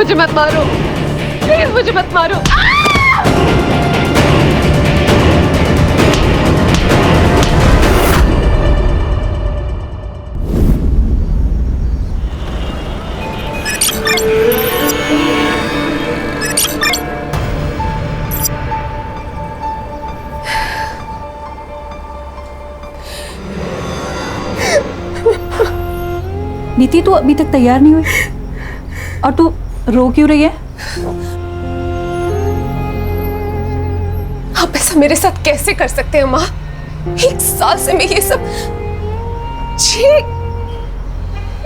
मुझे मत मारो, प्लीज मुझे मत मारो। नीति, तू अभी तक तैयार नहीं हुई और तू रो क्यों रही है? आप ऐसा मेरे साथ कैसे कर सकते हैं माँ? 1 साल से मैं ये सब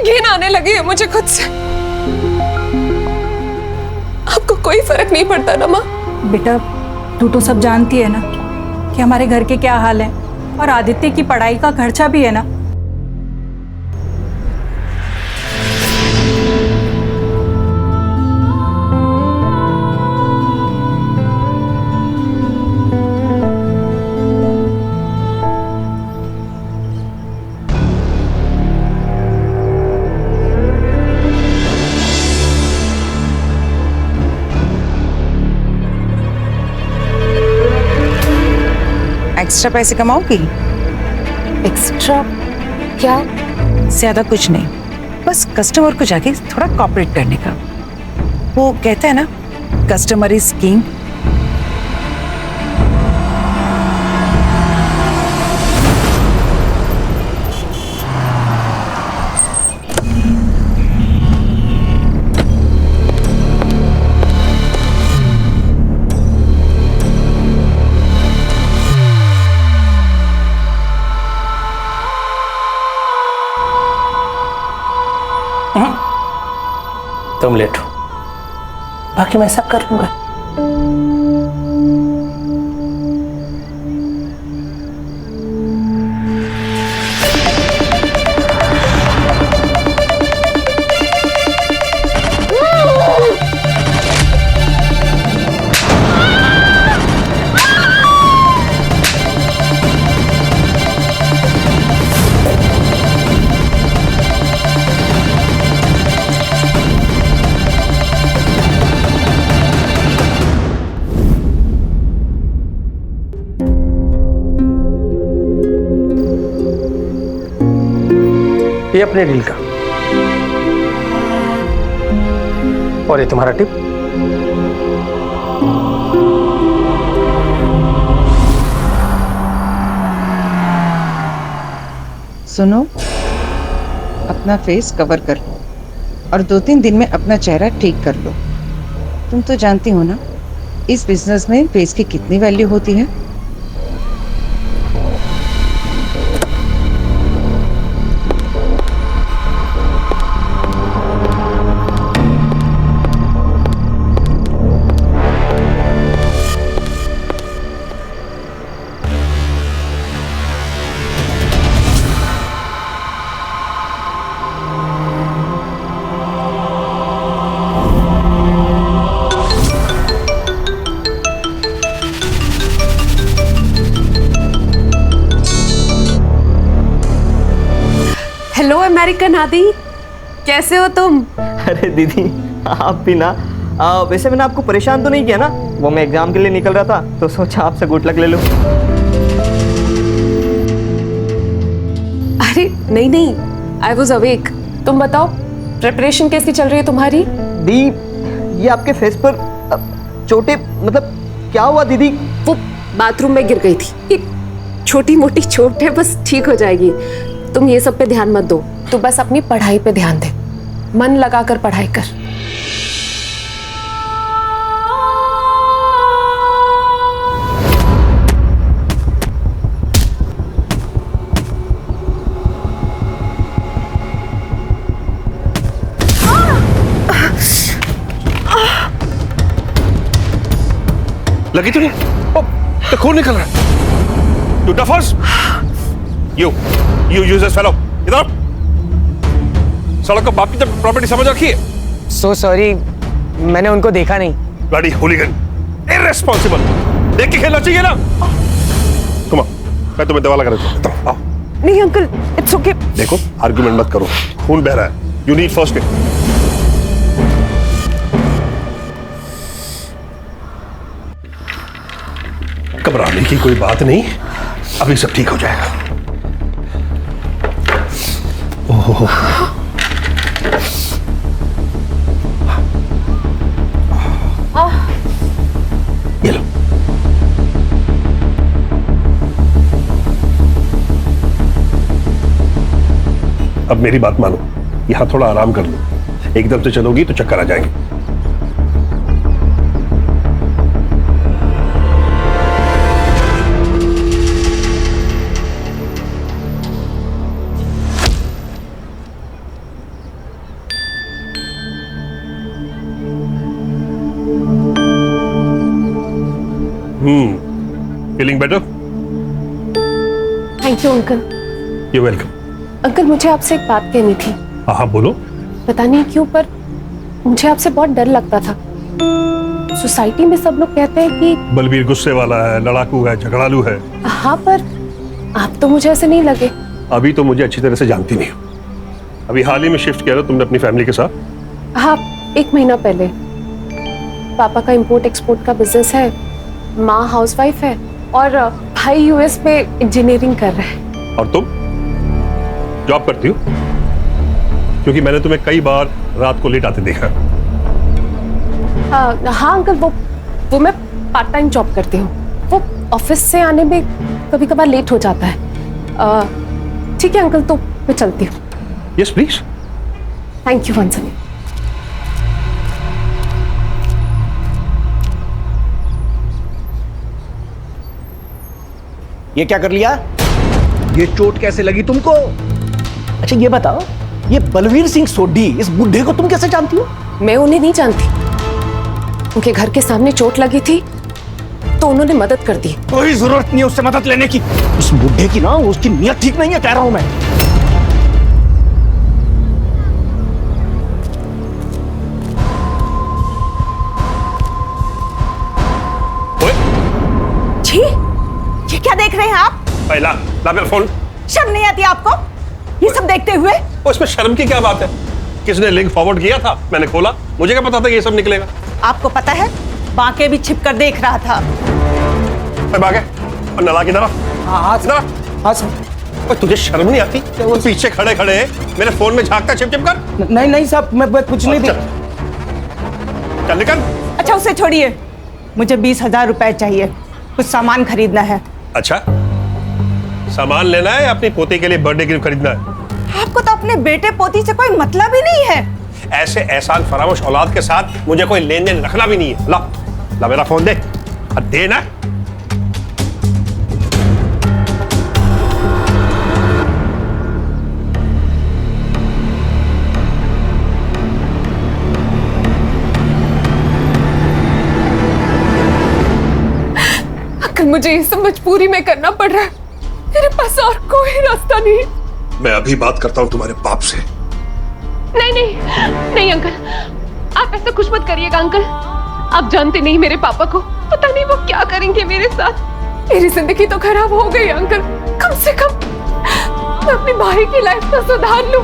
घिन आने लगी है मुझे खुद से। आपको कोई फर्क नहीं पड़ता ना माँ? बेटा, तू तो सब जानती है ना कि हमारे घर के क्या हाल है, और आदित्य की पढ़ाई का खर्चा भी है ना। एक्स्ट्रा पैसे कमाओगी? एक्स्ट्रा क्या? ज्यादा कुछ नहीं, बस कस्टमर को जाके थोड़ा कॉपरेट करने का। वो कहते हैं ना, कस्टमर इज किंग। तुम लेटो, बाकी मैं सब कर लूंगा। ये अपने डील का, और ये तुम्हारा टिप। सुनो, अपना फेस कवर कर लो और 2-3 दिन में अपना चेहरा ठीक कर लो। तुम तो जानती हो ना, इस बिजनेस में फेस की कितनी वैल्यू होती है। हेलो अमेरिकन आदि, कैसे हो तुम? अरे दीदी, आप भी ना। वैसे मैंने आपको परेशान तो नहीं किया ना? वो मैं एग्जाम के लिए निकल रहा था तो सोचा आपसे गुड लक ले लूं। अरे नहीं नहीं, आई वॉज अवेक। तुम बताओ, प्रिपरेशन कैसी चल रही है तुम्हारी? दी, ये आपके फेस पर चोटें, मतलब क्या हुआ दीदी? वो बाथरूम में गिर गई थी। ये छोटी मोटी चोट है, बस ठीक हो जाएगी। तुम ये सब पे ध्यान मत दो, तू बस अपनी पढ़ाई पे ध्यान दे, मन लगाकर पढ़ाई कर। लगी तो नहीं? तो खून निकल रहा है। You duffers! You useless fellow! इधर आओ। सड़क को बाप की प्रॉपर्टी समझ रखी है? सो सॉरी, मैंने उनको देखा नहीं। Bloody hooligan! Irresponsible! देख के खेलना चाहिए ना? Come on, मैं तुम्हें दवा लगा देता हूँ। आओ। नहीं अंकल, इट्स ओके। देखो, आर्गुमेंट मत करो, खून बह रहा है। You need first aid. घबराने की कोई बात नहीं, अभी सब ठीक हो जाएगा। ओहो, ये लो। अब मेरी बात मानो, यहां थोड़ा आराम कर लो। एकदम से चलोगी तो चक्कर आ जाएंगे। Feeling better? Thank you uncle. You welcome. Uncle मुझे आपसे एक बात कहनी थी। हाँ बोलो। पता नहीं क्यों पर मुझे आपसे बहुत डर लगता था। सोसाइटी में सब लोग कहते हैं कि बलबीर गुस्से वाला है, लड़ाकू है, झगड़ालू है। हाँ, पर आप तो मुझे ऐसे नहीं लगे। अभी तो मुझे अच्छी तरह से जानती नहीं हो। अभी हाल ही में शिफ्ट किया था तुमने अपनी फैमिली के साथ? हाँ, 1 महीना पहले। पापा का इंपोर्ट एक्सपोर्ट का बिजनेस है, माँ हाउसवाइफ है और भाई यूएस में इंजीनियरिंग कर रहे हैं। और तुम जॉब करती हो? क्योंकि मैंने तुम्हें कई बार रात को लेट आते देखा। हाँ अंकल, वो मैं पार्ट टाइम जॉब करती हूँ। वो ऑफिस से आने में कभी कभार लेट हो जाता है। ठीक है अंकल, तो मैं चलती हूँ। Yes please. Thank you once again. ये क्या कर लिया? ये चोट कैसे लगी तुमको? अच्छा ये बताओ, ये बलवीर सिंह सोढी, इस बुढ़े को तुम कैसे जानती हो? मैं उन्हें नहीं जानती। उनके घर के सामने चोट लगी थी तो उन्होंने मदद कर दी। कोई जरूरत नहीं है उससे मदद लेने की। उस बुढ़े की ना, उसकी नीयत ठीक नहीं है, कह रहा हूं मैं। छी, ये क्या देख रहे हैं आप? पहला ला मेरा फोन। शर्म नहीं आती आपको ये सब देखते हुए? उसमें शर्म की क्या बात है? किसने लिंक फॉरवर्ड किया था? मैंने खोला, मुझे क्या पता था कि ये सब निकलेगा। आपको पता है, बांके भी छिपकर देख रहा था। बागे और नला की तरफ। हाँ और तुझे शर्म नहीं आती? वो पीछे खड़े खड़े मेरे फोन में झांकता छिप छिप कर। नहीं साहब, मैं कुछ नहीं। चल निकल। अच्छा उसे छोड़िए, मुझे 20,000 रुपए चाहिए, कुछ सामान खरीदना है। अच्छा, सामान लेना है या अपनी पोती के लिए बर्थडे गिफ्ट खरीदना है? आपको तो अपने बेटे पोती से कोई मतलब ही नहीं है। ऐसे एहसान फरामोश औलाद के साथ मुझे कोई लेन देन रखना भी नहीं है। ला ला मेरा फोन दे। दे ना। अंकल मुझे ये सब मजबूरी में करना पड़ रहा है, मेरे पास और कोई रास्ता नहीं। मैं अभी बात करता हूँ तुम्हारे बाप से। नहीं नहीं नहीं अंकल, आप ऐसा कुछ मत करिएगा अंकल। आप जानते नहीं मेरे पापा को, पता नहीं वो क्या करेंगे मेरे साथ। मेरी जिंदगी तो खराब हो गई अंकल। कम से कम मैं अपने भाई की लाइफ तो सुधार लूं।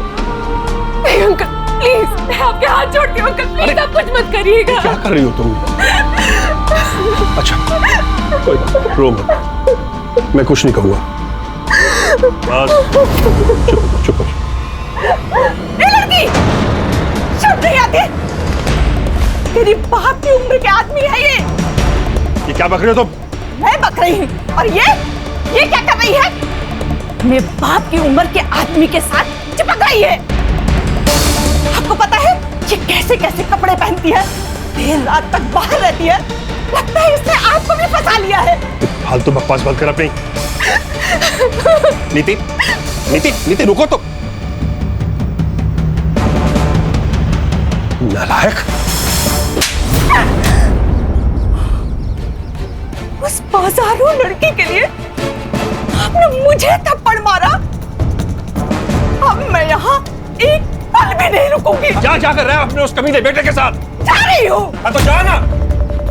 नहीं अंकल प्लीज, मैं आपके हाथ जोड़ती हूँ अंकल, प्लीज आप कुछ मत करिएगा। क्या कर रही हो तुम? अच्छा कोई बात, रो मत, मैं कुछ नहीं कहूँगा। बस चुप चुप। लड़की, शर्म नहीं आती? तेरी बाप की उम्र के आदमी है ये क्या बक रहे हो तुम? मैं बक रही हूँ, और ये क्या कर रही है? मेरे बाप की उम्र के आदमी के साथ चिपक रही है। आपको पता है ये कैसे कैसे कपड़े पहनती है, देर रात तक बाहर रहती है, लगता है इसने आपको भी फंसा लिया है। फालतू बकवास बंद कर अपनी। नीति नीति नीति रुको तो। नालायक। उस बाजारू लड़की के लिए आपने मुझे थप्पड़ मारा। अब मैं यहाँ एक पल भी नहीं रुकूंगी। जा कर रहा है अपने उस कमीने बेटे के साथ? जा रही हूँ। हाँ तो जा ना,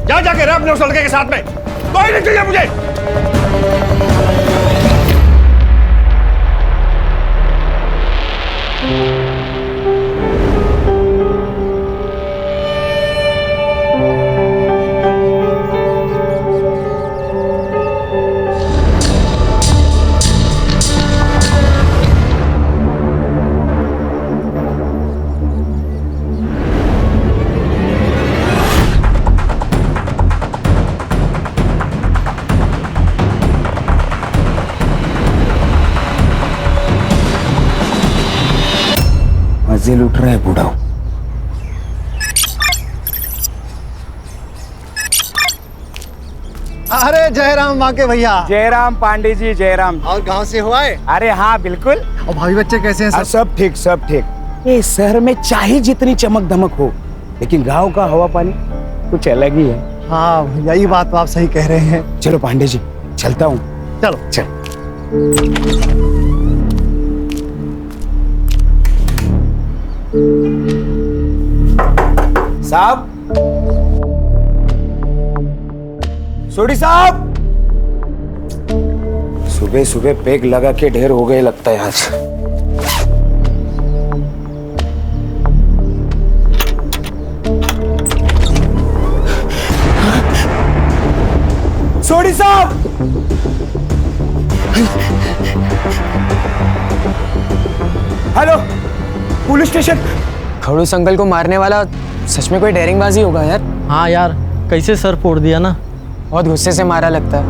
जा के रहा अपने उस लड़के के साथ में। कोई नहीं चाहिए मुझे। मजे लूट रहा है बूढ़ा। अरे जयराम माँ के भैया। जयराम पांडे जी, जयराम। और गांव से हो आए? अरे हाँ बिल्कुल। और भाई बच्चे कैसे हैं? सब ठीक, सब ठीक। ये शहर में चाहे जितनी चमक धमक हो, लेकिन गांव का हवा पानी कुछ अलग ही है। हाँ भैया, ये बात तो आप सही कह रहे हैं। चलो पांडे जी, चलता हूँ। चलो चल। साहब, सोडी साहब, सुबह सुबह पेग लगा के ढेर हो गए लगता है आज। सोडी साहब, हेलो, पुलिस स्टेशन। खड़ूस अंकल को मारने वाला सच में कोई डेयरिंग बाजी होगा यार। हाँ यार, कैसे सर फोड़ दिया ना। बहुत गुस्से से मारा लगता है।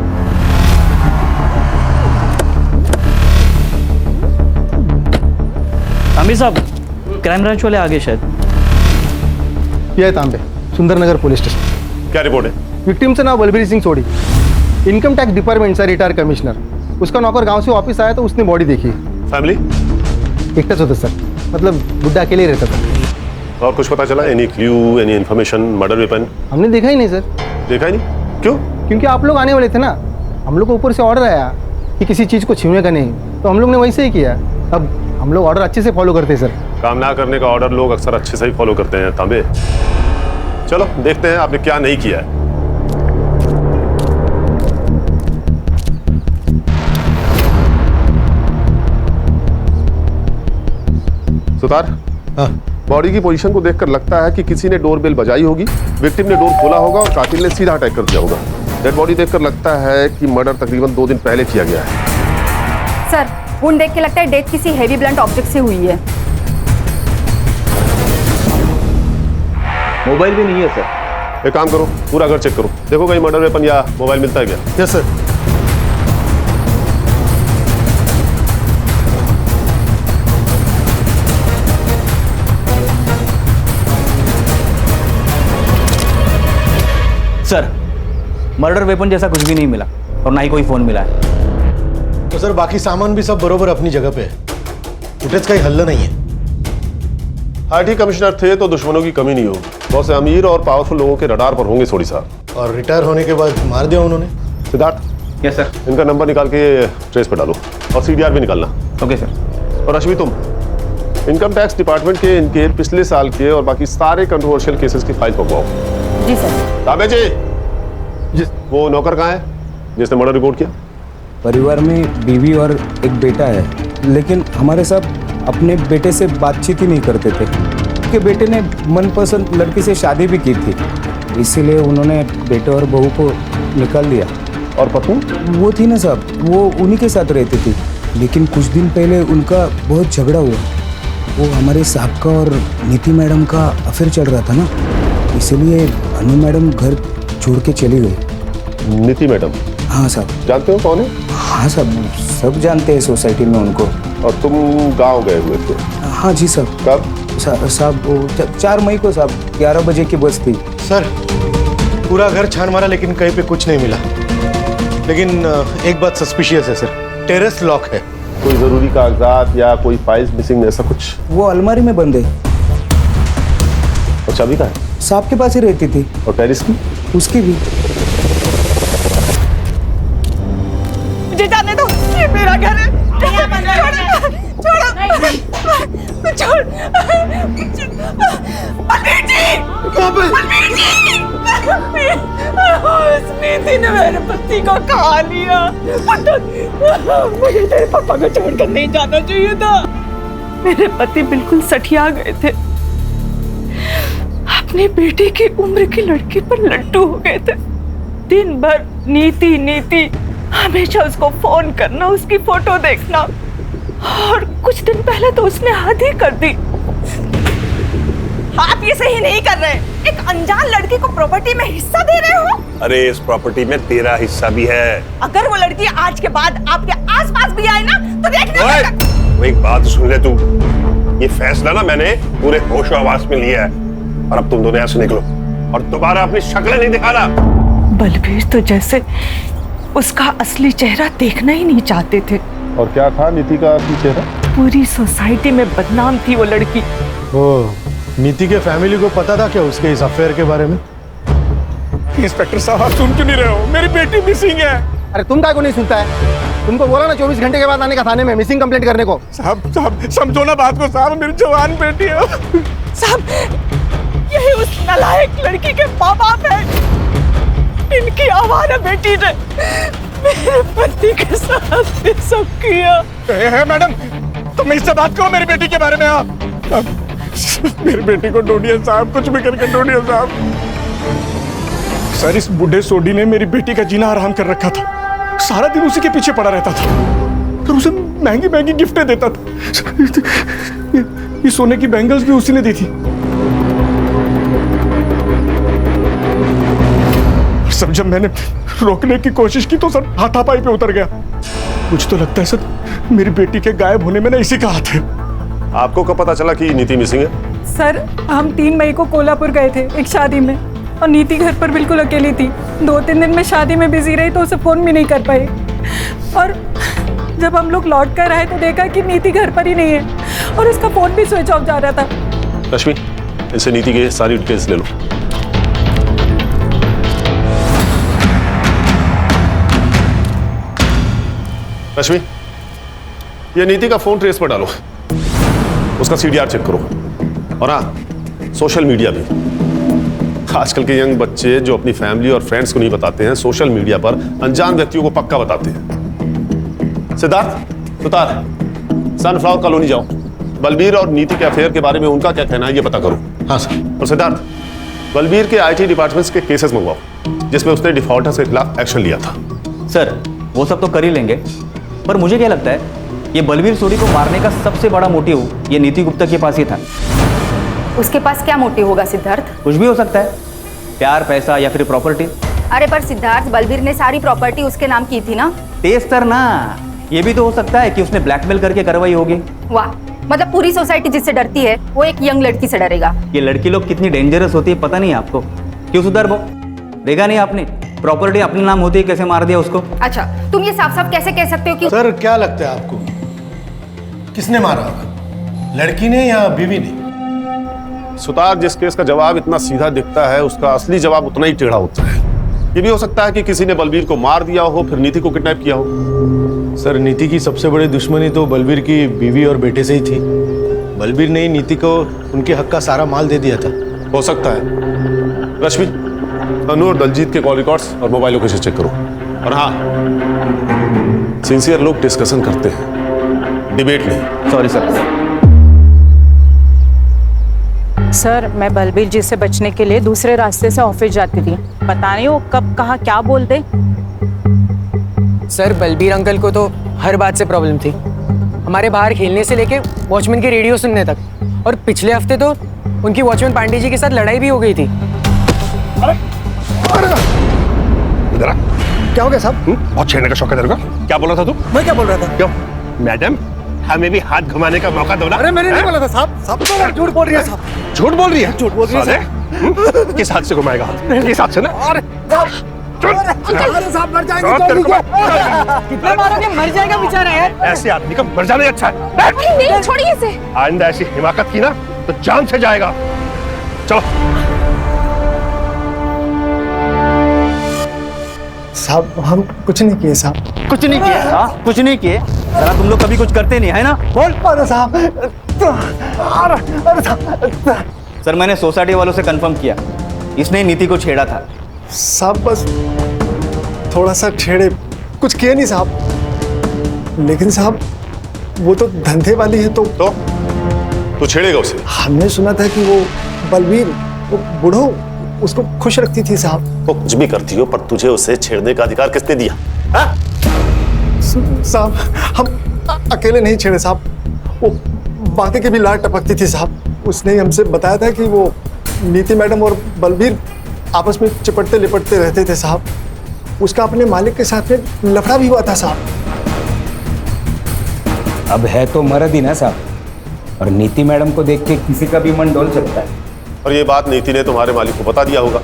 तांबे साहब, क्राइम ब्रांच वाले आ गए शायद। ये है तांबे, सुंदरनगर पुलिस स्टेशन। क्या रिपोर्ट है? विक्टिम से नाम बलबीर सिंह सोडी, इनकम टैक्स डिपार्टमेंट से रिटायर कमिश्नर। उसका नौकर गांव से वापस आया तो उसने बॉडी देखी। फैमिली एकटाच होता सर, मतलब बुड्ढा अकेले ही रहता था। और कुछ पता चला? Any clue, any information, murder weapon? हमने देखा ही नहीं सर। देखा ही नहीं? क्यों? क्योंकि आप लोग आने वाले थे ना। हम लोग को ऊपर से ऑर्डर आया कि किसी चीज़ को छीनने का नहीं, तो हम लोग ने वैसे ही किया। अब हम लोग ऑर्डर अच्छे से फॉलो करते हैं सर। काम ना करने का ऑर्डर लोग अक्सर अच्छे से ही फॉलो करते हैं तांबे। चलो देखते हैं आपने क्या नहीं किया है। सुतार, बॉडी की पोजीशन को देखकर लगता है कि किसी ने डोर बेल बजाई होगी, विक्टिम ने डोर खोला होगा और कातिल ने सीधा अटैक कर दिया होगा। डेड बॉडी देखकर लगता है कि मर्डर तकरीबन 2 दिन पहले किया गया है। सर, वुंड देख के लगता है डेथ किसी हेवी ब्लंट ऑब्जेक्ट से हुई है। मोबाइल भी नहीं है सर। एक काम करो, पूरा घर चेक करो, देखो कहीं मर्डर वेपन या मोबाइल मिलता है क्या? Yes sir. Sir, murder weapon जैसा कुछ भी नहीं मिला और ना ही कोई फोन मिला है। तो सर बाकी सामान भी सब बरोबर अपनी जगह पे है, फुटेज का ही हल्ला नहीं है। आईटी कमिश्नर थे तो दुश्मनों की कमी नहीं होगी। बहुत से अमीर और पावरफुल लोगों के रडार पर होंगे सोडी साहब। और रिटायर होने के बाद मार दिया उन्होंने। Siddharth, yes sir. इनका नंबर निकाल के ट्रेस पे डालो और सीडीआर भी निकालना। Okay sir. और अश्वी, तुम इनकम टैक्स डिपार्टमेंट के इनके पिछले साल के और बाकी सारे कंट्रोवर्शियल केसेस की फाइल पकवाओ। जी सर। तांबे जी, वो नौकर कहाँ है जिसने मर्डर रिपोर्ट किया? परिवार में बीवी और एक बेटा है, लेकिन हमारे साथ अपने बेटे से बातचीत ही नहीं करते थे। उनके बेटे ने मनपसंद लड़की से शादी भी की थी, इसीलिए उन्होंने बेटे और बहू को निकाल दिया। और पत्नी? वो थी ना साहब, वो उन्हीं के साथ रहती थी, लेकिन कुछ दिन पहले उनका बहुत झगड़ा हुआ। वो हमारे साहब का और नीति मैडम का अफेयर चल रहा था ना, इसलिए अनु मैडम घर छोड़ के चली गई। नीति मैडम? हाँ साहब। जानते हो कौन है? हाँ साहब, सब जानते हैं सोसाइटी में उनको। और तुम गांव गए हुए थे? हाँ जी साहब। कब? साहब वो 4 मई को साहब, 11 बजे की बस थी। सर पूरा घर छान मारा लेकिन कहीं पे कुछ नहीं मिला, लेकिन एक बात सस्पिशियस है सर, टेरेस लॉक है। कोई जरूरी कागजात या कोई फाइल्स मिसिंग ऐसा कुछ? वो अलमारी में बंद है। और चाबी कहाँ है? साहब के पास ही रहती थी। और टेरिस की? उसकी भी। मुझे जाने दो, ये मेरा घर है। छोड़ो, छोड़। बलबीर जी, बलबीर जी, उस नीति ने मेरे पति को खा लिया। मुझे तेरे पापा को छोड़कर नहीं जाना चाहिए था। मेरे पति बिल्कुल सठिया गए थे, अपने बेटे की उम्र की लड़की पर लट्टू हो गए थे। दिन भर नीति नीति, हमेशा उसको फोन करना, उसकी फोटो देखना, और कुछ दिन पहले तो उसने हद ही कर दी। आप ये सही नहीं कर रहे। एक अनजान लड़की को प्रॉपर्टी में हिस्सा दे रहे हो। अरे इस प्रॉपर्टी में तेरा हिस्सा भी है। अगर वो लड़की आज के बाद आपके आसपास भी आए ना तो देखना। वो एक बात सुन ले तू, ये फैसला ना मैंने पूरे होशो आवाज में लिया है, और अब तुम दोनों यहाँ से निकलो और दोबारा अपनी शक्लें नहीं दिखाना। बलबीर तो जैसे उसका असली चेहरा देखना ही नहीं चाहते थे। और क्या था नीति का असली चेहरा? पूरी सोसाइटी में बदनाम थी वो लड़की। नीति के फैमिली को पता था क्या उसके इस अफेयर के बारे में? इंस्पेक्टर साहब, आप सुन क्यों नहीं रहे हो? मेरी बेटी मिसिंग है। अरे तुम काय को नहीं सुनता है? तुमको बोला ना 24 घंटे के बाद आने का थाने में मिसिंग कंप्लेंट करने को। साहब समझो ना बात को साहब, मेरी जवान बेटी है। साहब, यही उस नालायक लड़की के माँ बाप है। इनकी आवारा बेटी ने मेरे पति के साथ ये सब किया। है मैडम, तुम इससे बात करो मेरी बेटी के बारे में। आप मेरी बेटी को ढूंढिए साहब, कुछ भी करके ढूंढिए साहब। सर, इस बूढ़े सोडी ने मेरी बेटी का जीना आराम कर रखा था। सारा दिन उसी के पीछे पड़ा रहता था, फिर उसे महंगी महंगी गिफ्टें देता था। ये सोने की बैंगल्स भी उसी ने दी थी। सब जब मैंने रोकने की कोशिश की तो सर हाथापाई पे उतर गया। मुझे तो लगता है सर मेरी बेटी के गायब होने में ना इसी का हाथ है। आपको कब पता चला कि नीति मिसिंग है? सर, हम 3 मई को कोल्हापुर गए थे एक शादी में, और नीति घर पर बिल्कुल अकेली थी। 2-3 दिन में शादी में बिजी रही तो उसे फोन भी नहीं कर पाई, और जब हम लोग लौट कर आए तो देखा कि नीति घर पर ही नहीं है और उसका फोन भी स्विच ऑफ जा रहा था। रश्मि, इनसे नीति के सारी डिटेल्स ले लो। रश्मि, ये नीति का फोन ट्रेस पर डालो, उसका CDR चेक करो, और हाँ, सोशल मीडिया भी। आजकल के यंग बच्चे जो अपनी फैमिली और फ्रेंड्स को नहीं बताते हैं, सोशल मीडिया पर अनजान व्यक्तियों को पक्का बताते हैं। सिद्धार्थ, सुतार, सनफ्लावर कॉलोनी जाओ, बलबीर और नीति के अफेयर के बारे में उनका क्या कहना है ये पता करो। हाँ सर। और सिद्धार्थ, बलबीर के IT डिपार्टमेंट्स के केसेस मंगवाओ जिसमें उसने डिफॉल्टर्स के खिलाफ एक्शन लिया था। सर, वो सब तो कर ही लेंगे, पर मुझे क्या लगता है ये बलबीर सोडी को मारने का सबसे बड़ा मोटिव ये नीति गुप्ता के पास ही था। उसके पास क्या मोटिव होगा सिद्धार्थ? कुछ भी हो सकता है, प्यार, पैसा या फिर प्रॉपर्टी। अरे पर सिद्धार्थ, बलबीर ने सारी प्रॉपर्टी उसके नाम की थी ना। तेस्तर ना, ये भी तो हो सकता है कि उसने ब्लैकमेल करके करवाई होगी। वाह, मतलब पूरी सोसाइटी जिससे डरती है वो एक यंग लड़की से डरेगा। ये लड़की लोग कितनी डेंजरस होती है पता नहीं आपको। क्यों सुधार वो देखा नहीं आपने? प्रॉपर्टी अपने नाम होती है, कैसे मार दिया उसको। अच्छा, तुम ये साफ साफ कैसे कह सकते हो कि सर, क्या लगता है आपको किसने मारा होगा, लड़की ने या बीवी ने? सुतार, जिस केस का जवाब इतना सीधा दिखता है उसका असली जवाब उतना ही टेढ़ा होता है। ये भी हो सकता है कि किसी ने बलबीर को मार दिया हो, फिर नीति को किडनैप किया हो। सर, नीति की सबसे बड़ी दुश्मनी तो बलबीर की बीवी और बेटे से ही थी। बलबीर ने ही नीति को उनके हक का सारा माल दे दिया था। हो सकता है। रश्मि, तनु और दलजीत के कॉल रिकॉर्ड्स और मोबाइलों को चेक करो। और हाँ, सिंसियर लोग डिस्कशन करते हैं, डिबेट नहीं। Sorry sir. सर, मैं बलबीर जी से बचने के लिए दूसरे रास्ते से ऑफिस जाती थी। पता नहीं वो कब कहाँ क्या बोल दे। सर, बलबीर अंकल को तो हर बात से प्रॉब्लम थी, हमारे बाहर खेलने से लेके वॉचमैन की रेडियो सुनने तक। और पिछले हफ्ते तो उनकी वॉचमैन पांडे जी के साथ लड़ाई भी हो गई थी। इधर आ। क्या हो गया साहब? बहुत छेड़ने का शौक है तेरे को। क्या बोल रहा था तू? मैं क्या बोल रहा था? क्यों? मैडम, हमें भी हाथ घुमाने का मौका दो ना। अरे मैंने नहीं बोला था साहब। साहब तो झूठ बोल रही है साहब। झूठ बोल रही है? झूठ बोल रही है साले, किस हाथ से घुमाएगा हाथ? किस हाथ से ना? अरे साहब, मर जाएंगे। कितना मारोगे? मर जाएगा बेचारा यार। ऐसे आदमी का मर जाना ही अच्छा है। नहीं, छोड़िए इसे। आइंदा ऐसी हिमाकत की ना तो जान से जाएगा। चलो। साहब, हम कुछ नहीं किए साहब। कुछ नहीं किए? हाँ, कुछ नहीं किए। जरा तुम लोग कभी कुछ करते नहीं है ना? बोल। अरे साहब, अरे साहब। सर, मैंने सोसाइटी वालों से कंफर्म किया, इसने नीति को छेड़ा था। साहब, बस थोड़ा सा छेड़े, कुछ किए नहीं साहब। लेकिन साहब, वो तो धंधे वाली है तो छेड़ेगा उसे? हमने सुना था कि वो बलबीर, वो बूढ़ो उसको खुश रखती थी साहब। वो कुछ भी करती हो, पर तुझे उसे छेड़ने का अधिकार किसने दिया? साहब, हम अकेले नहीं छेड़े साहब, वो बाकी की भी लाट टपकती थी साहब। उसने हमसे बताया था कि वो नीति मैडम और बलबीर आपस में चिपटते लिपटते रहते थे साहब। उसका अपने मालिक के साथ में लफड़ा भी हुआ था साहब। अब है तो मर्द ही ना साहब, और नीति मैडम को देख के किसी का भी मन डोल सकता है। और ये बात नीति ने तुम्हारे मालिक को बता दिया होगा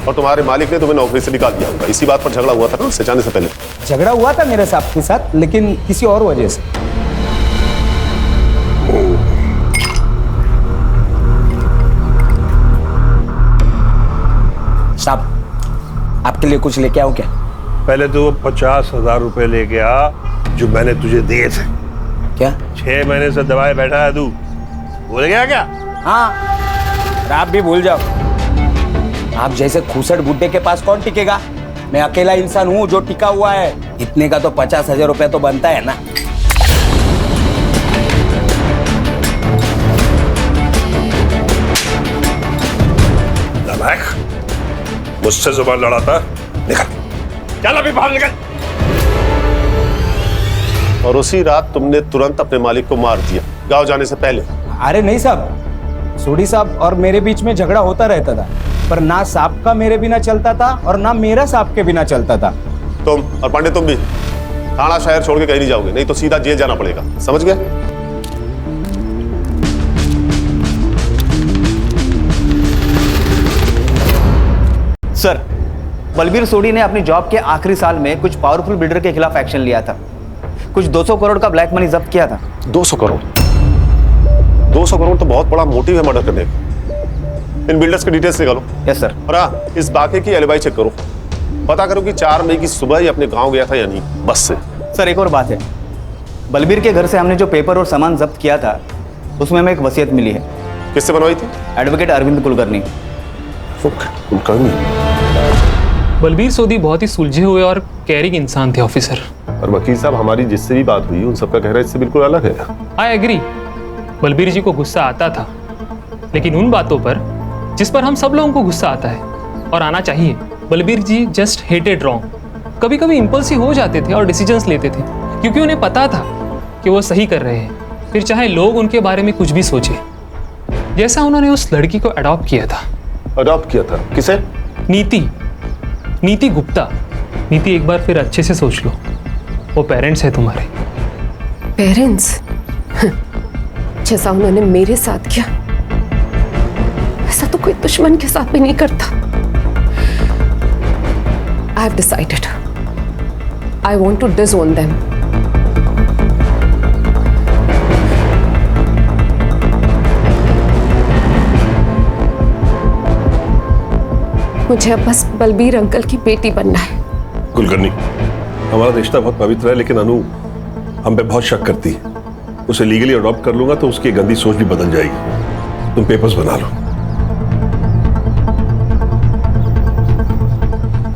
और तुम्हारे मालिक ने तुम्हें नौकरी से निकाल दिया होगा। इसी बात पर झगड़ा हुआ था ना उससे जाने से पहले। झगड़ा हुआ था मेरे साहब के साथ, लेकिन किसी और वजह से। साहब, आपके लिए कुछ लेके आओ क्या? पहले तो 50,000 रुपए लेके आ जो मैंने तुझे दिए थे। क्या? 6 महीने से दबाए बैठा है तू, भूल गया क्या? हाँ, और आप भी भूल जाओ। आप जैसे खूसट बुड्ढे के पास कौन टिकेगा? मैं अकेला इंसान हूँ जो टिका हुआ है। इतने का तो 50,000 रुपया तो बनता है ना। नालायक, मुझसे जुबान लड़ाता, निकल, चल अभी बाहर निकल। और उसी रात तुमने तुरंत अपने मालिक को मार दिया गांव जाने से पहले। अरे नहीं साहब, सोडी साहब और मेरे बीच में झगड़ा होता रहता था, पर ना साहब का मेरे बिना चलता था और ना मेरा साहब के बिना चलता था। तुम और पांडे तुम भी थाना शहर छोड़ के कहीं नहीं जाओगे, नहीं तो सीधा जेल जाना पड़ेगा, समझ गए? सर, बलबीर सोडी ने अपनी जॉब के आखिरी साल में कुछ पावरफुल बिल्डर के खिलाफ एक्शन लिया था। कुछ 200 करोड़ का ब्लैक मनी जब्त किया था। 200 करोड़? 200 करोड़ तो बहुत बड़ा मोटिव है मर्डर करने का। इन बिल्डर्स के डिटेल्स निकालो। Yes sir. और हाँ, इस बाकी की एलिबाई चेक करो, पता करो कि 4 मई की सुबह ही अपने गांव गया था या नहीं, बस से। सर एक और बात है, बलबीर के घर से हमने जो पेपर और सामान जब्त किया था उसमें हमें एक वसीयत मिली है। किससे बनवाई थी? एडवोकेट अरविंद कुलकर्णी। कुलकर्णी? बलबीर सोडी बहुत ही सुलझे हुए और कैरिंग इंसान थे ऑफिसर। और वकील साहब, हमारी जिससे भी बात हुई उन सबका कहना इससे बिल्कुल अलग है। आई एग्री, बलबीर जी को गुस्सा आता था, लेकिन उन बातों पर जिस पर हम सब लोगों को गुस्सा आता है और आना चाहिए। बलबीर जी जस्ट हेटेड रॉन्ग। कभी कभी इम्पल्सिव हो जाते थे और डिसीजंस लेते थे क्योंकि उन्हें पता था कि वो सही कर रहे हैं, फिर चाहे लोग उनके बारे में कुछ भी सोचे। जैसा उन्होंने उस लड़की को अडॉप्ट किया था। अडॉप्ट किया था? किसे? नीति गुप्ता। नीति, एक बार फिर अच्छे से सोच लो, वो पेरेंट्स है तुम्हारे। पेरेंट्स? जैसा उन्होंने मेरे साथ किया ऐसा तो कोई दुश्मन के साथ भी नहीं करता। I have decided. I want to disown them. मुझे अब बस बलबीर अंकल की बेटी बनना है। कुलकर्णी, हमारा रिश्ता बहुत पवित्र है, लेकिन अनु हम पे बहुत शक करती है। उसे लीगली अडॉप्ट कर लूंगा तो उसकी गंदी सोच भी बदल जाएगी। तुम पेपर्स बना लो।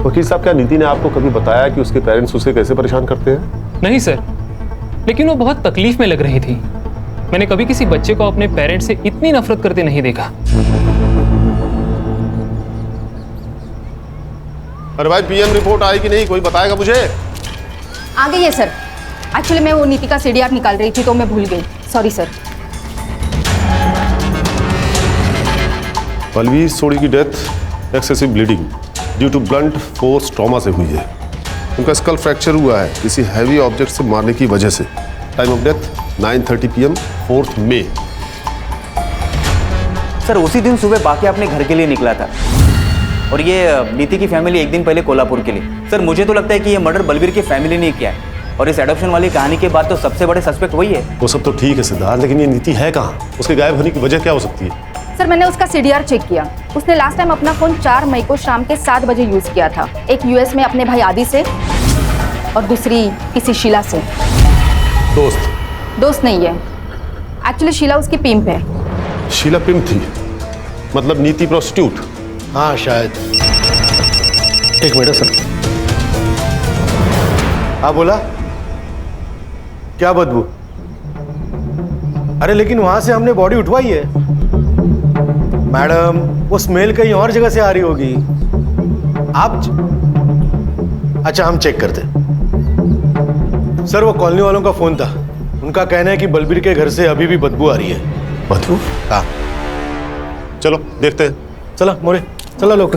वकील साहब, क्या नीति ने आपको कभी बताया कि उसके पेरेंट्स उसे कैसे परेशान करते हैं? नहीं सर, लेकिन वो बहुत तकलीफ में लग रही थी। मैंने कभी किसी बच्चे को अपने पेरेंट्स से इतनी नफरत करते नहीं देखा। अरे भाई, पीएम रिपोर्ट आई कि नहीं, कोई बताएगा मुझे? आ गई है सर। एक्चुअली मैं वो नीति का सीडीआर निकाल रही थी तो मैं भूल गई, सॉरी सर। बलबीर सोडी की death excessive bleeding due to blunt force trauma से हुई है। उनका स्कल फ्रैक्चर हुआ है किसी हैवी ऑब्जेक्ट से मारने की वजह से। टाइम ऑफ डेथ 9:30 PM 4 मई। सर उसी दिन सुबह बाकी अपने घर के लिए निकला था और ये नीति की फैमिली एक दिन पहले कोल्हापुर के लिए। सर मुझे तो लगता है कि ये मर्डर बलबीर की फैमिली ने किया है और इस एडॉप्शन वाली कहानी के बाद तो सबसे बड़े सस्पेक्ट वही है। वो सब तो ठीक है सिद्धार्थ, लेकिन ये नीति है कहाँ? उसके गायब होने की वजह क्या हो सकती है? सर मैंने उसका सीडीआर चेक किया। उसने लास्ट टाइम अपना फोन 4 मई को शाम के 7 बजे यूज किया था। एक यूएस में अपने भाई आदि से और दूसरी किसी शीला से। दोस्त नहीं है, एक्चुअली शीला उसकी पिंप है। शीला पिंप थी? मतलब नीति प्रोस्टिट्यूट? हाँ शायद। एक मिनट सर। हाँ बोला, क्या बदबू? अरे लेकिन वहां से हमने बॉडी उठवाई है मैडम, वो स्मेल कहीं और जगह से आ रही होगी। आप अच्छा, हम चेक करते। सर वो कॉलोनी वालों का फोन था, उनका कहना है कि बलबीर के घर से अभी भी बदबू आ रही है। बदबू? हाँ चलो देखते हैं। चला मोरे, चला लोग।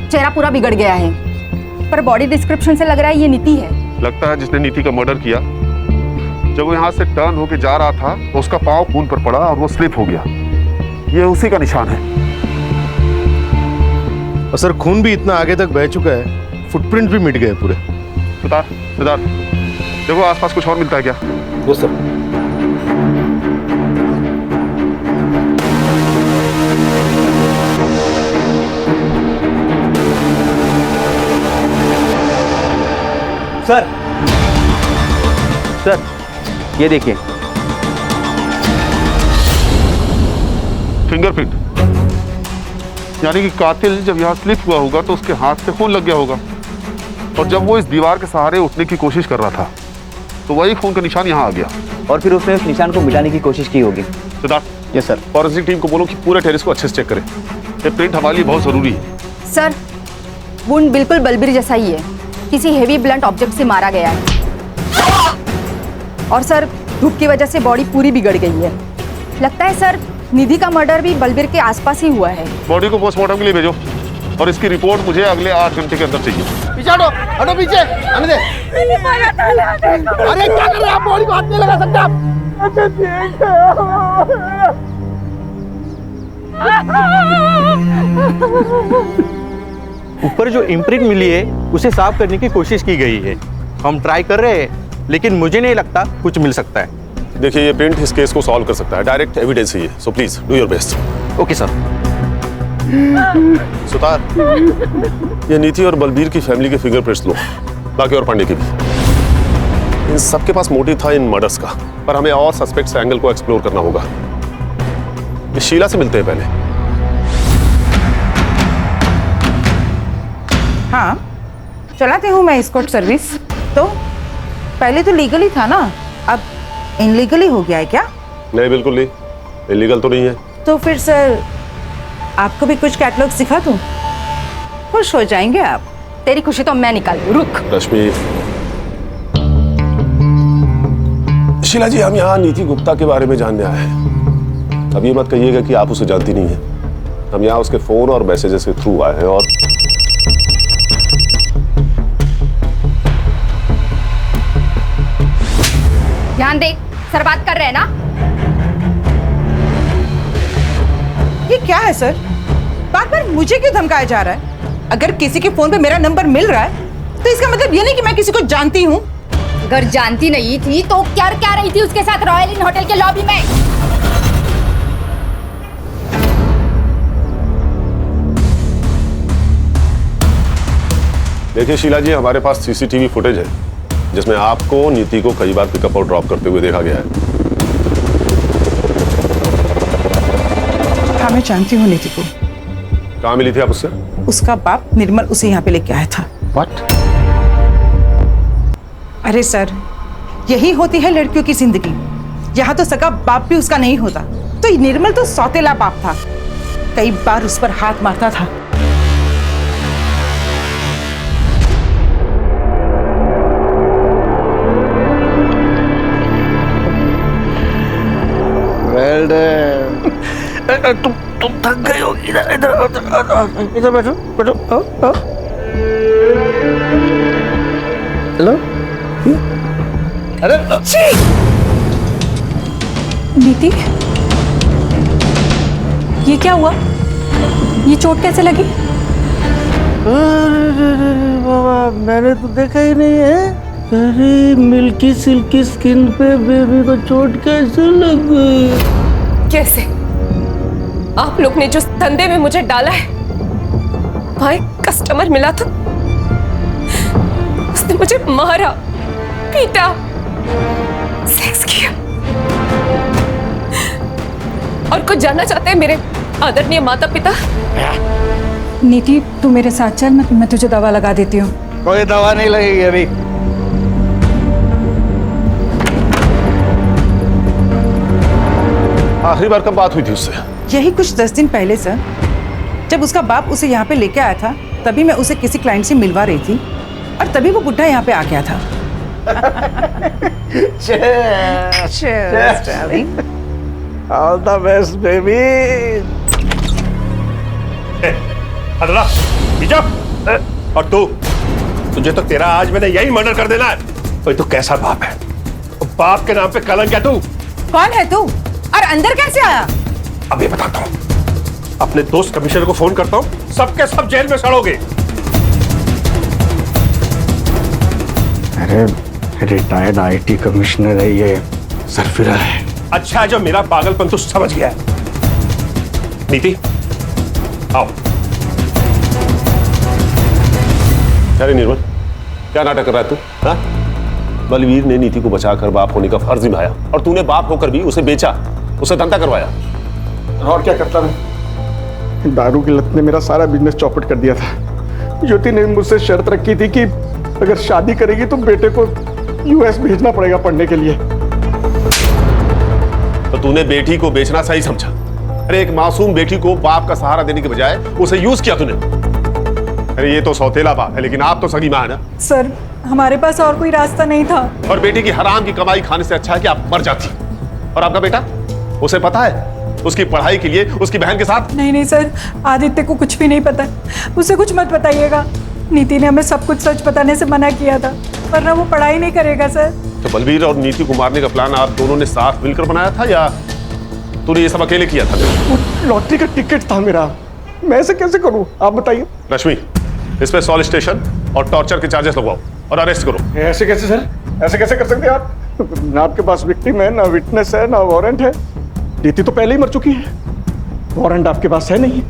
चेहरा पूरा बिगड़ गया है, पर बॉडी डिस्क्रिप्शन से लग रहा है ये नीति है। लगता है जिसने नीति का मर्डर किया, जब वो यहाँ से टर्न होके जा रहा था तो उसका पाँव खून पर पड़ा और वो स्लिप हो गया। ये उसी का निशान है। और सर खून भी इतना आगे तक बह चुका है, फुटप्रिंट भी मिट गए पूरे। सिद्धार्थ देखो आसपास कुछ और मिलता है क्या? वो सर सर सर ये देखिए, फिंगरप्रिंट। यानी कि कातिल जब यहाँ स्लिप हुआ होगा तो उसके हाथ से खून लग गया होगा, और जब वो इस दीवार के सहारे उठने की कोशिश कर रहा था तो वही खून का निशान यहाँ आ गया, और फिर उसने उस निशान को मिटाने की कोशिश की होगी। Siddharth, yes sir. Forensic team को बोलो कि पूरे टेरेस को अच्छे से चेक करें। ये प्रिंट हमारे लिए बहुत जरूरी है। सर, वुंड बिल्कुल बलबीर जैसा ही है, किसी हेवी ब्लंट ऑब्जेक्ट से मारा गया है। और सर, धूप की वजह से बॉडी पूरी बिगड़ गई है। लगता है सर निधि का मर्डर भी बलबीर के आसपास ही हुआ है। बॉडी को पोस्टमार्टम के लिए भेजो और इसकी रिपोर्ट मुझे अगले 8 घंटे के अंदर चाहिए। पीछे हटो, हटो पीछे, आने दे। अरे क्या कर रहे हैं आप? बॉडी को हाथ नहीं लगा सकते आप। अच्छा ठीक है। ऊपर जो इम्प्रिंट मिली है उसे साफ करने की कोशिश की गई है। हम ट्राई कर रहे हैं, लेकिन मुझे नहीं लगता कुछ मिल सकता है। देखिए, ये प्रिंट इस केस को सॉल्व कर सकता है। डायरेक्ट एविडेंस ही है, so please do your best. Okay sir. Sutar, ये नीति और बलबीर की फैमिली के फिंगरप्रिंट्स लो, बाकी और पांडे की भी। इन सबके पास मोटिव था इन मर्डर्स का, पर हमें और सस्पेक्ट्स एंगल को एक्सप्लोर करना होगा। ये शीला से मिलते हैं पहले। हाँ, चलाती हूँ मैं एस्कॉर्ट सर्विस। तो पहले तो लीगली था ना, अब इनलीगली हो गया है क्या? नहीं, बिल्कुल नहीं, इलीगल तो नहीं है। तो फिर सर आपको भी कुछ कैटलॉग सिखा दूं? खुश हो जाएंगे आप। तेरी खुशी तो मैं निकाल दूं। रुक रश्मि। शीला जी, हम यहाँ नीति गुप्ता के बारे में जानने आए हैं। अब ये मत कहिएगा कि आप उसे जानती नहीं है। हम यहाँ उसके फोन और मैसेजेस के थ्रू आए हैं। और ध्यान दे, सर बात कर रहे हैं ना। ये क्या है सर? बार बार मुझे क्यों धमकाया जा रहा है? अगर किसी के फोन पे मेरा नंबर मिल रहा है तो इसका मतलब ये नहीं कि मैं किसी को जानती हूँ। अगर जानती नहीं थी तो क्या रही थी उसके साथ रॉयल इन होटल के लॉबी में? देखिए शीला जी, हमारे पास सीसीटीवी फुटेज है जिसमें आपको नीति को कई बार पिकअप और ड्रॉप करते हुए देखा गया है। हाँ, मैं जानती हूँ नीति को। कहाँ मिली थी आप उससे? उसका बाप निर्मल उसे यहाँ पे लेके आया था। What? अरे सर, यही होती है लड़कियों की जिंदगी। यहाँ तो सगा बाप भी उसका नहीं होता, तो निर्मल तो सौतेला बाप था, कई बार उस पर हाथ मारता था। तुम थक गए हो। इधर बैठो बैठो। हेलो। अरे नीति, ये क्या हुआ? ये चोट कैसे लगी? बाबा, मैंने तो देखा ही नहीं है। अरे मिल्की सिल्की स्किन पे बेबी को चोट कैसे लग गई? कैसे? आप लोग ने जो धंधे में मुझे डाला है, वहां एक कस्टमर मिला था, उसने मुझे मारा, पीटा, सेक्स किया। और कुछ जानना चाहते हैं मेरे आदरणीय माता पिता? नीति, तू मेरे साथ चल, मैं तुझे दवा लगा देती हूँ। कोई दवा नहीं लगेगी अभी। आखिरी बार कब बात हुई थी उससे? यही कुछ 10 दिन पहले सर, जब उसका बाप उसे यहाँ पे लेके आया था, तभी मैं उसे किसी क्लाइंट से मिलवा रही थी और तभी वो बुड्ढा यहाँ पे आ गया था। Cheers, darling. All the best, baby. अदला, चुप। और तुझे तो तेरा आज मैंने यही मर्डर कर देना है। तो तू कैसा बाप है? बाप के नाम पे कलंक है तू। कौन है तू और अंदर कैसे आया? अभी बताता हूँ। अपने दोस्त कमिश्नर को फोन करता हूँ, सबके सब जेल में सड़ोगे। अरे रिटायर्ड आईटी कमिश्नर है ये, सरफिरा है। अच्छा है जो मेरा पागलपन तू समझ गया है। नीति आओ। अरे निर्मल, क्या नाटक कर रहा है तू? हाँ? बलवीर ने नीति को बचाकर बाप होने का फर्ज निभाया और तूने बाप होकर भी उसे बेचा, उसे धंधा करवाया। और क्या करता मैं? दारू की लत ने मेरा सारा बिजनेस चौपट कर दिया था। ज्योति ने मुझसे शर्त रखी थी कि अगर शादी करेगी तो बेटे को यूएस भेजना पड़ेगा पढ़ने के लिए। तो तूने बेटी को बेचना सही समझा? अरे एक मासूम बेटी को बाप का सहारा देने के बजाय उसे यूज किया तूने। अरे ये तो सौतेला बाप है, लेकिन आप तो सगी मां है ना। सर, हमारे पास और कोई रास्ता नहीं था। और बेटी की हराम की कमाई खाने से अच्छा है कि आप मर जाती। और आपका बेटा, उसे पता है उसकी पढ़ाई के लिए उसकी बहन के साथ? नहीं सर, आदित्य को कुछ भी नहीं पता। उसे कुछ मत बताइएगा। नीति ने हमें सब कुछ सच बताने से मना किया था, वरना वो पढ़ाई नहीं करेगा सर। तो बलवीर और नीति को मारने का प्लान आप दोनों ने साथ मिलकर बनाया था या तूने ये सब अकेले किया था? लॉटरी का टिकट था मेरा, मैं ऐसे कैसे करूं आप बताइए। रश्मि, इस पे सॉलिड स्टेशन और टॉर्चर के चार्जेस लगवाओ और अरेस्ट करो। ऐसे कैसे सर? ऐसे कैसे कर सकते हैं आप? ना आपके पास विक्टिम है, ना विटनेस है, ना वारंट है। नीति तो पहले ही मर चुकी है, वारंट आपके पास है नहीं,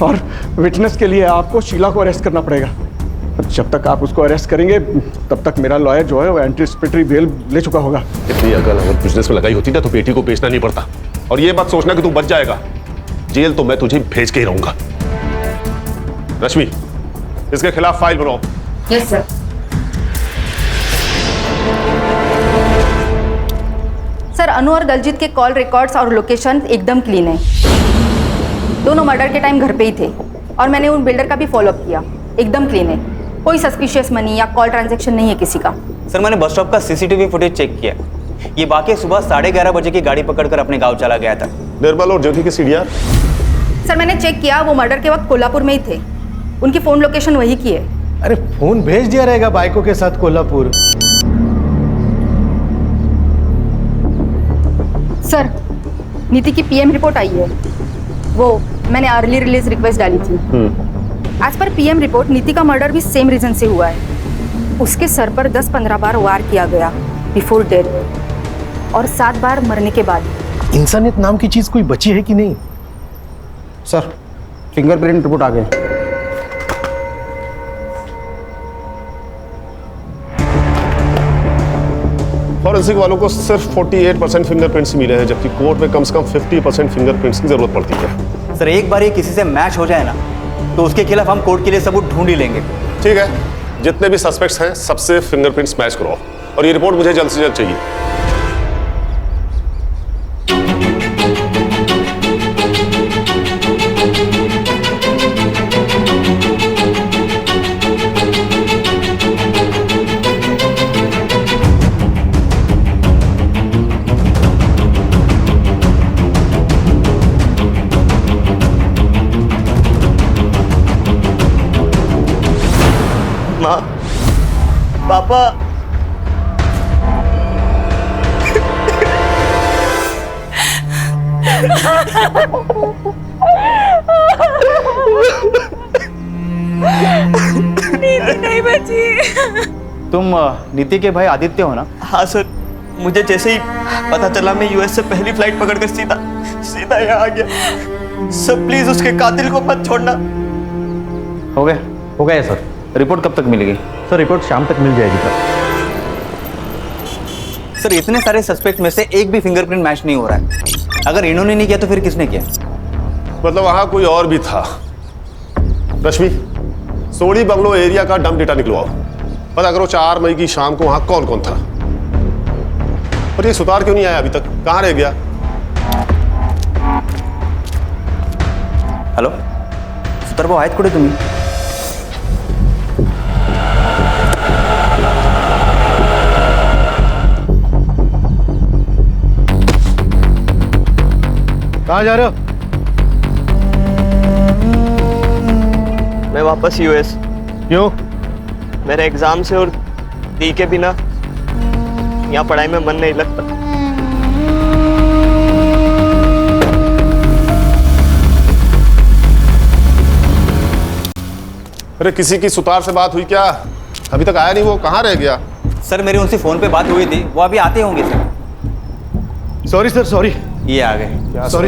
और विटनेस के लिए आपको शीला को अरेस्ट करना पड़ेगा। जब तक आप उसको अरेस्ट करेंगे तब तक मेरा लॉयर जो है वो एंटीसिपेटरी बेल ले चुका होगा। इतनी अकल अगर बिजनेस में लगाई होती ना तो बेटी को बेचना नहीं पड़ता। और ये बात सोचना कि तू बच जाएगा, जेल तो मैं तुझे भेज के ही रहूंगा। रश्मि, इसके खिलाफ फाइल बनाओ। Yes sir. सर, अनु और दलजीत के कॉल रिकॉर्ड्स और लोकेशन एकदम क्लीन है। दोनों मर्डर के टाइम घर पे ही थे और मैंने उन बिल्डर का भी फॉलोअप किया, एकदम क्लीन है। कोई सस्पिशियस मनी या कॉल ट्रांजैक्शन नहीं है किसी का। सर, मैंने बस स्टॉप का सीसीटीवी फुटेज चेक किया। ये वाकई सुबह 11:30 बजे की गाड़ी पकड़कर अपने गांव चला गया था। निर्मल और ज्योति के सीडीआर? सर, मैंने चेक किया, वो मर्डर के वक्त कोल्हापुर में ही थे। उनकी फोन लोकेशन वही की है। अरे फोन भेज दिया रहेगा बाइकों के साथ कोल्हापुर। सर, नीति की पीएम रिपोर्ट आई है, वो मैंने अर्ली रिलीज रिक्वेस्ट डाली थी। आज पर पीएम रिपोर्ट नीति का मर्डर भी सेम रीजन से हुआ है। उसके सर पर 10-15 बार वार किया गया बिफोर डेथ और 7 बार मरने के बाद। इंसानियत नाम की चीज कोई बची है कि नहीं? सर, फिंगरप्रिंट रिपोर्ट आ गए। फॉरेंसिक वालों को सिर्फ 48% फिंगरप्रिंट्स मिले हैं, जबकि कोर्ट में कम से कम 50% फिंगरप्रिंट्स की जरूरत पड़ती है। सर, एक बार ये किसी से मैच हो जाए ना तो उसके खिलाफ हम कोर्ट के लिए सबूत ढूंढ ही लेंगे। ठीक है, जितने भी सस्पेक्ट्स हैं सबसे फिंगरप्रिंट्स मैच करो और ये रिपोर्ट मुझे जल्द से जल्द चाहिए। माँ, पापा, नीति नहीं बची। तुम नीति के भाई आदित्य हो ना? हाँ सर, मुझे जैसे ही पता चला मैं यूएस से पहली फ्लाइट पकड़कर सीधा यहाँ आ गया। सर प्लीज उसके कातिल को मत छोड़ना। हो गया सर। रिपोर्ट कब तक मिलेगी? सर, रिपोर्ट शाम तक मिल जाएगी सर। सर, इतने सारे सस्पेक्ट में से एक भी फिंगरप्रिंट मैच नहीं हो रहा है। अगर इन्होंने नहीं किया तो फिर किसने किया? मतलब वहां कोई और भी था। रश्मि, सोडी बंगलो एरिया का डंप डेटा निकलवाओ, पता करो 4 मई की शाम को वहां कौन कौन था। और ये सुतार क्यों नहीं आया अभी तक, कहां रह गया? हॅलो, सुतार भाऊ आहेत कुठे तुम्ही? कहाँ जा रहे हो? मैं वापस यूएस। क्यों? मेरे एग्जाम से और दी के बिना यहाँ पढ़ाई में मन नहीं लगता। अरे किसी की सुतार से बात हुई क्या? अभी तक आया नहीं, वो कहाँ रह गया? सर मेरी उनसे फोन पे बात हुई थी, वो अभी आते होंगे सर। Sorry sir, sorry. ये आ गए। Sorry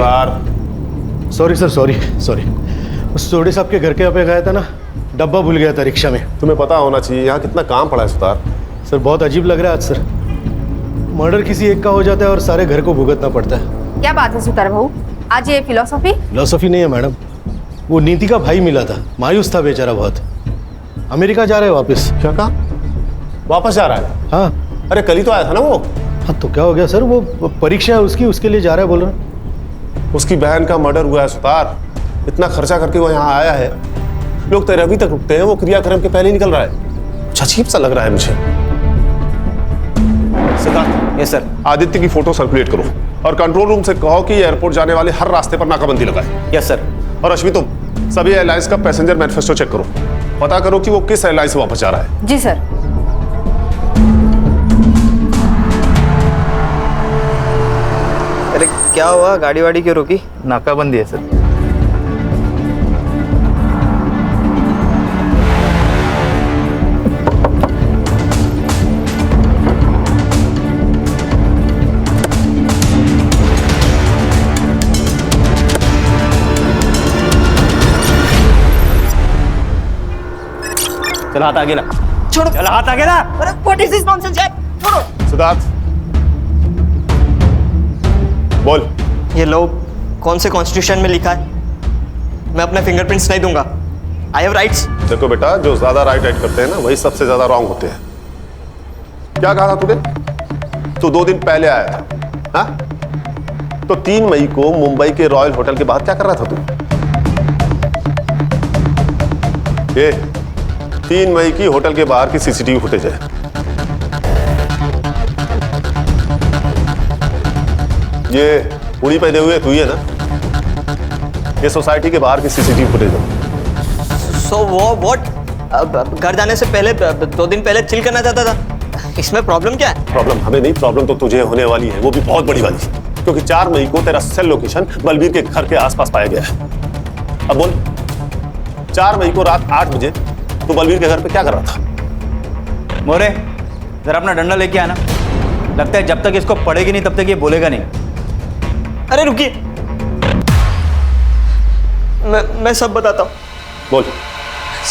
sorry sir, sorry. उस सोडी साहब के घर के यहाँ पे गया था ना, डब्बा भूल गया था रिक्शा में। तुम्हें पता होना चाहिए यहाँ कितना काम पड़ा है सुतार। सर बहुत अजीब लग रहा है आज सर। मर्डर किसी एक का हो जाता है और सारे घर को भुगतना पड़ता है। क्या बात है सुतार बहू, आज ये फिलोसॉफी नहीं है मैडम, वो नीति का भाई मिला था, मायूस था बेचारा बहुत। अमेरिका जा रहा है वापस। क्या कहा? वापस जा रहा है? हाँ। अरे कल ही तो आया था ना वो। हाँ तो क्या हो गया सर, वो परीक्षा है उसकी, उसके लिए जा रहा है बोल रहा। उसकी बहन का मर्डर हुआ है सुतार, इतना खर्चा करके वो यहाँ आया है, लोग तेरे अभी तक रुकते हैं, वो क्रियाक्रम के पहले निकल रहा है। अजीब सा लग रहा है मुझे। सिद्धार्थ। Yes sir. आदित्य की फोटो सर्कुलेट करो और कंट्रोल रूम से कहो कि एयरपोर्ट जाने वाले हर रास्ते पर नाकाबंदी लगाए। Yes sir. और अश्विनी तुम सभी एयरलाइंस का पैसेंजर मैनिफेस्टो चेक करो, पता करो कि वो किस एयरलाइन से वापस जा रहा है। जी सर। अरे क्या हुआ, गाड़ी वाड़ी क्यों रोकी? नाकाबंदी है सर। चला हाथ आगे ला। छोड़ो। चला हाथ आगे ला। अरे व्हाट इज दिस नॉनसेंस यार, छोड़ो। सिद्धार्थ बोल। ये लो, कौन से कॉन्स्टिट्यूशन में लिखा है? मैं अपने फिंगरप्रिंट्स नहीं दूंगा। I have rights. देखो बेटा, जो ज्यादा राइट करते हैं ना वही सबसे ज्यादा रॉन्ग होते हैं। क्या कहा था तूने? तू 2 दिन पहले आया था, हाँ? तो 3 मई को मुंबई के रॉयल होटल के बाहर क्या कर रहा था तू? ये 3 मई की होटल के बाहर की सीसीटीवी फुटेज है। ये उड़ी पहने हुए तू ही है ना? ये सोसाइटी के बाहर की सीसीटीवी फुटेज है। सो वो व्हाट? घर जाने से पहले 2 दिन पहले चिल करना चाहता था, इसमें प्रॉब्लम क्या है? प्रॉब्लम हमें नहीं, प्रॉब्लम तो तुझे होने वाली है, वो भी बहुत बड़ी वाली, क्योंकि 4 मई को तेरा सेल लोकेशन बलबीर के घर के आसपास पाया गया है। अब बोल, 4 मई को रात 8 बजे तू बलबीर के घर पे क्या कर रहा था? मोरे जरा अपना डंडा लेके आना, लगता है जब तक इसको पड़ेगी नहीं तब तक ये बोलेगा नहीं। अरे रुकिए, मैं सब बताता हूँ। बोल।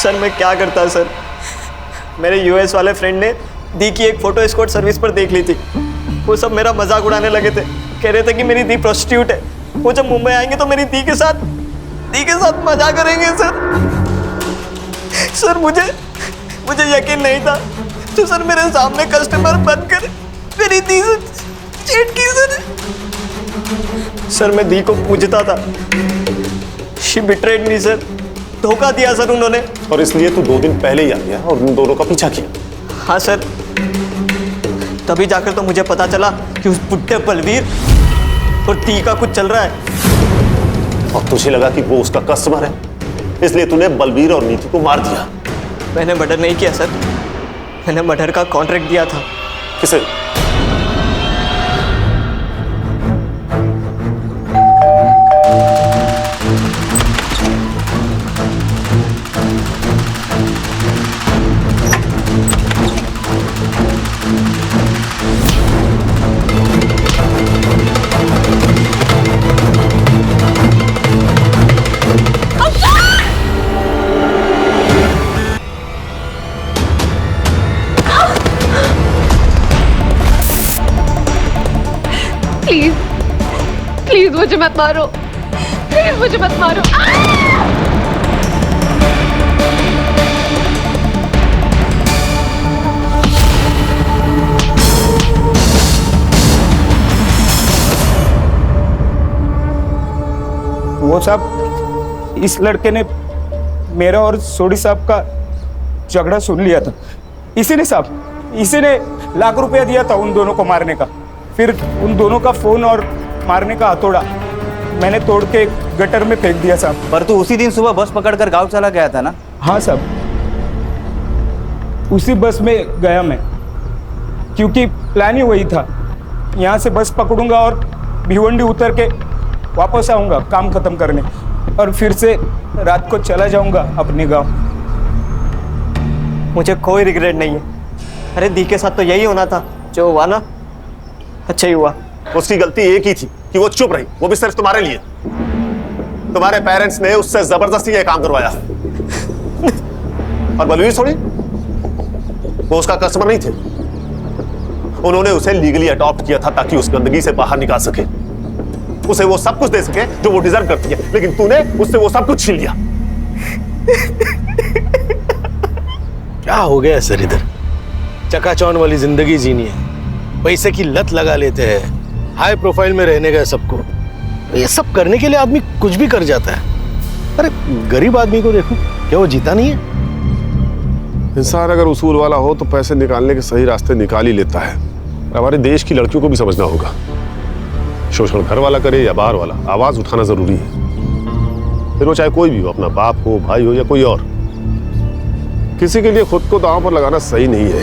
सर मैं क्या करता सर, मेरे यूएस वाले फ्रेंड ने दी की एक फोटो एस्कॉर्ट सर्विस पर देख ली थी। वो सब मेरा मजाक उड़ाने लगे थे, कह रहे थे कि मेरी दी प्रोस्टिट्यूट है, वो जब मुंबई आएंगे तो मेरी दी के साथ मजा करेंगे सर। सर मुझे यकीन नहीं था, तो सर मेरे सामने कस्टमर बनकर मेरी दी से चीट की सर मैं दी को पूछता था। शी बिट्रेड मी सर, धोखा दिया सर उन्होंने। और इसलिए तू 2 दिन पहले ही आ गया और उन दोनों का पीछा किया? हाँ सर, तभी जाकर तो मुझे पता चला कि उस बुड्ढे बलवीर और दी का कुछ चल रहा है। और तुझे लगा कि वो उसका कस्टमर है, इसलिए तूने बलबीर और नीति को मार दिया। मैंने मर्डर नहीं किया सर, मैंने मर्डर का कॉन्ट्रैक्ट दिया था। किसे? प्लीज मुझे मत मारो, प्लीज मुझे मत मारो। वो साहब, इस लड़के ने मेरा और सोडी साहब का झगड़ा सुन लिया था। इसी ने लाख रुपया दिया था उन दोनों को मारने का। फिर उन दोनों का फोन और मारने का हथौड़ा मैंने तोड़ के गटर में फेंक दिया साहब। पर तू उसी दिन सुबह बस पकड़कर गांव चला गया था ना? हाँ साहब, उसी बस में गया मैं, क्योंकि प्लान ही वही था। यहाँ से बस पकड़ूंगा और भिवंडी उतर के वापस आऊँगा काम खत्म करने, और फिर से रात को चला जाऊँगा अपने गांव। मुझे कोई रिग्रेट नहीं है। अरे दी के साथ तो यही होना था, जो हुआ ना अच्छा ही हुआ। उसकी गलती एक ही थी कि वो चुप रही, वो भी सिर्फ तुम्हारे लिए। तुम्हारे पेरेंट्स ने उससे जबरदस्ती ये काम करवाया। और बलवीर थोड़ी, वो उसका कस्टमर नहीं थे। उन्होंने उसे लीगली अडॉप्ट किया था ताकि उस गंदगी से बाहर निकाल सके, उसे वो सब कुछ दे सके जो वो डिजर्व करती है, लेकिन तूने उससे वो सब कुछ छीन लिया। क्या हो गया सर? इधर चकाचौंध वाली जिंदगी जीनी है, पैसे की लत लगा लेते हैं, हाई प्रोफाइल में रहने का सबको। ये सब करने के लिए आदमी कुछ भी कर जाता है। अरे गरीब आदमी को देखो, क्या वो जीता नहीं है? इंसान अगर उसूल वाला हो तो पैसे निकालने के सही रास्ते निकाल ही लेता है। हमारे देश की लड़कियों को भी समझना होगा, शोषण घर वाला करे या बाहर वाला, आवाज उठाना जरूरी है। फिर वो चाहे कोई भी हो, अपना बाप हो, भाई हो या कोई और। किसी के लिए खुद को दांव पर लगाना सही नहीं है।